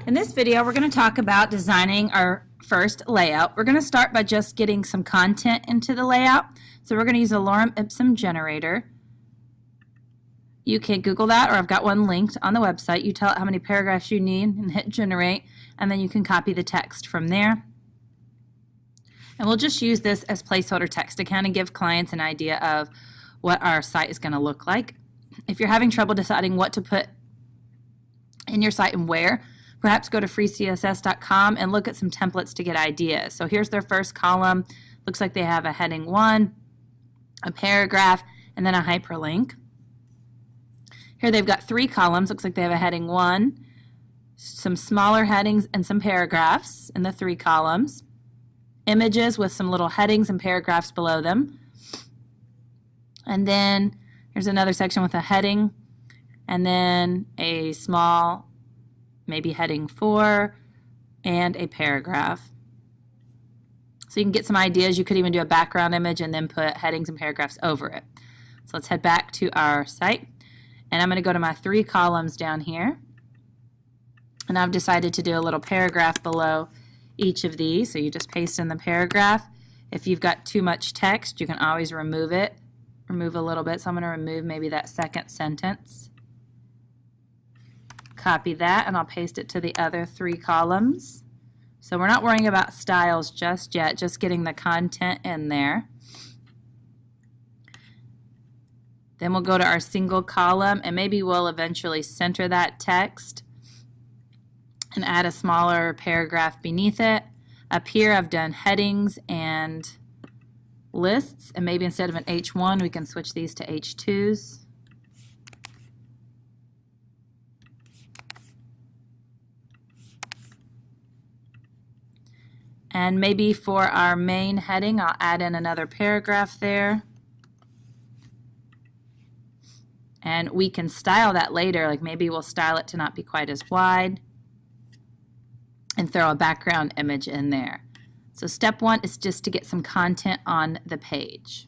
In this video, we're going to talk about designing our first layout. We're going to start by just getting some content into the layout. So we're going to use a lorem ipsum generator. You can Google that, or I've got one linked on the website. You tell it how many paragraphs you need and hit generate, and then you can copy the text from there. And we'll just use this as placeholder text to kind of give clients an idea of what our site is going to look like. If you're having trouble deciding what to put in your site and where, perhaps go to freecss.com and look at some templates to get ideas. So here's their first column. Looks like they have a heading 1, a paragraph, and then a hyperlink. Here they've got 3 columns. Looks like they have a heading 1, some smaller headings, and some paragraphs in the 3 columns. Images with some little headings and paragraphs below them. And then here's another section with a heading, and then a small, maybe heading 4, and a paragraph. So you can get some ideas. You could even do a background image and then put headings and paragraphs over it. So let's head back to our site, and I'm going to go to my 3 columns down here, and I've decided to do a little paragraph below each of these. So you just paste in the paragraph. If you've got too much text, you can always remove it. Remove a little bit. So I'm going to remove maybe that second sentence. Copy that, and I'll paste it to the other 3 columns. So we're not worrying about styles just yet, just getting the content in there. Then we'll go to our single column, and maybe we'll eventually center that text and add a smaller paragraph beneath it. Up here I've done headings and lists, and maybe instead of an H1 we can switch these to H2s. And maybe for our main heading I'll add in another paragraph there. And we can style that later, like maybe we'll style it to not be quite as wide and throw a background image in there. So step 1 is just to get some content on the page.